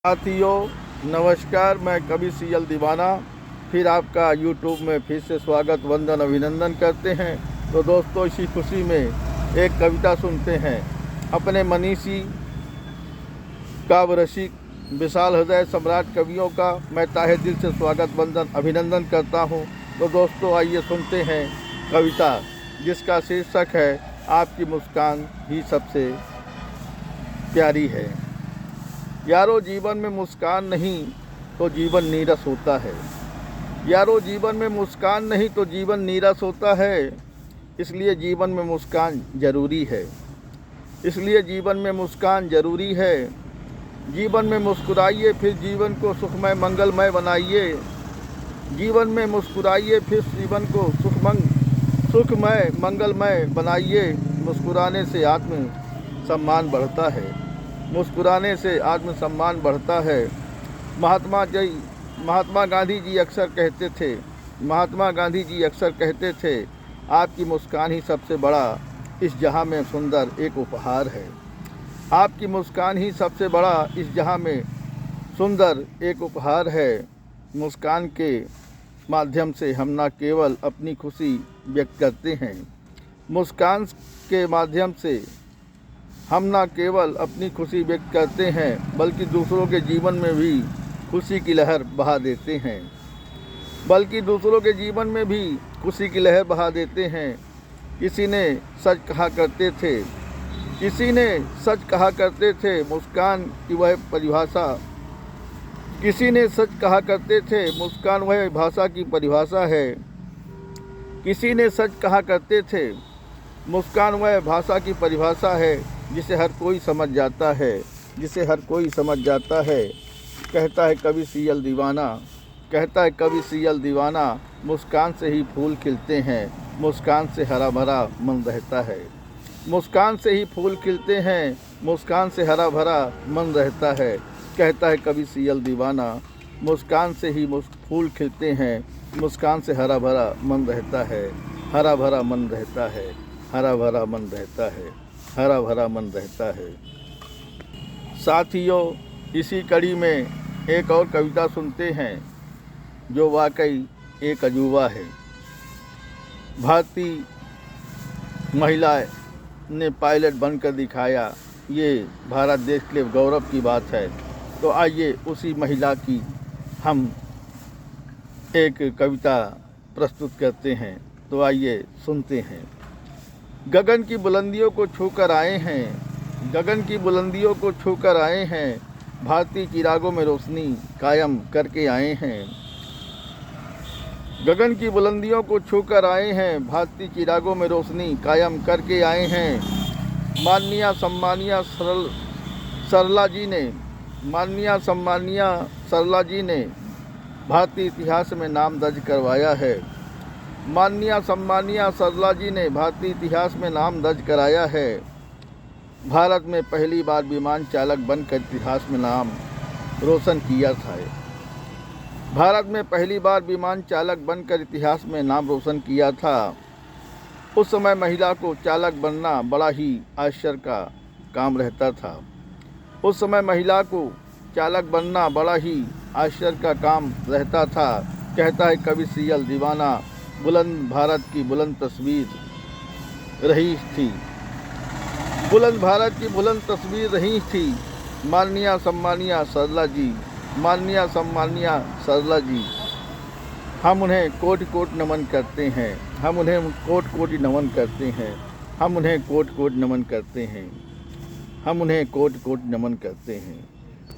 साथियों नमस्कार, मैं कवि सीएल दीवाना फिर आपका यूट्यूब में फिर से स्वागत वंदन अभिनंदन करते हैं। तो दोस्तों, इसी खुशी में एक कविता सुनते हैं। अपने मनीषी काव्य रसिक विशाल हृदय सम्राट कवियों का मैं ताहे दिल से स्वागत वंदन अभिनंदन करता हूं। तो दोस्तों, आइए सुनते हैं कविता, जिसका शीर्षक है आपकी मुस्कान ही सबसे प्यारी है। यारो, जीवन में मुस्कान नहीं तो जीवन नीरस होता है। यारो, जीवन में मुस्कान नहीं तो जीवन नीरस होता है। इसलिए जीवन में मुस्कान ज़रूरी है। इसलिए जीवन में मुस्कान ज़रूरी है। जीवन में मुस्कुराइए, फिर जीवन को सुखमय मंगलमय बनाइए। जीवन में मुस्कुराइए, फिर जीवन को सुखमय मंगलमय बनाइए। मुस्कुराने से आत्म सम्मान बढ़ता है। मुस्कुराने से आत्मसम्मान बढ़ता है। महात्मा गांधी जी अक्सर कहते थे, आपकी मुस्कान ही सबसे बड़ा इस जहां में सुंदर एक उपहार है। आपकी मुस्कान ही सबसे बड़ा इस जहां में सुंदर एक उपहार है। मुस्कान के माध्यम से हम न केवल अपनी खुशी व्यक्त करते हैं, मुस्कान के माध्यम से हम न केवल अपनी खुशी व्यक्त करते हैं, बल्कि दूसरों के जीवन में भी खुशी की लहर बहा देते हैं। किसी ने सच कहा करते थे, मुस्कान वह भाषा की परिभाषा है। मुस्कान वह भाषा की परिभाषा है जिसे हर कोई समझ जाता है। कहता है कवि सीएल दीवाना, मुस्कान से ही फूल खिलते हैं, मुस्कान से हरा भरा मन रहता है। मुस्कान से ही फूल खिलते हैं, मुस्कान से हरा भरा मन रहता है। कहता है कवि सीएल दीवाना, मुस्कान से ही फूल खिलते हैं, मुस्कान से हरा भरा मन रहता है। हरा भरा मन रहता है, हरा भरा मन रहता है, हरा भरा मन रहता है। साथियों, इसी कड़ी में एक और कविता सुनते हैं जो वाकई एक अजूबा है। भारतीय महिला ने पायलट बनकर दिखाया, ये भारत देश के लिए गौरव की बात है। तो आइए उसी महिला की हम एक कविता प्रस्तुत करते हैं। तो आइए सुनते हैं। गगन की बुलंदियों को छूकर आए हैं, भारतीय चिरागों में रोशनी कायम करके आए हैं। गगन की बुलंदियों को छूकर आए हैं, भारतीय चिरागों में रोशनी कायम करके आए हैं। माननीय सम्मानीय सरला जी ने भारतीय इतिहास में नाम दर्ज करवाया है। माननीय सम्मानीय सरला जी ने भारतीय इतिहास में नाम दर्ज कराया है। भारत में पहली बार विमान चालक बनकर इतिहास में नाम रोशन किया था। भारत में पहली बार विमान चालक बनकर इतिहास में नाम रोशन किया था। उस समय महिला को चालक बनना बड़ा ही आश्चर्य का काम रहता था। उस समय महिला को चालक बनना बड़ा ही आश्चर्य का काम रहता था। कहता है कवि सीएल दीवाना, बुलंद भारत की बुलंद तस्वीर रही थी। बुलंद भारत की बुलंद तस्वीर रही थी। माननीय सम्मानीय सरला जी, हम उन्हें कोटि कोटि नमन करते हैं। हम उन्हें कोटि कोटि नमन करते हैं। हम उन्हें कोटि कोटि नमन करते हैं।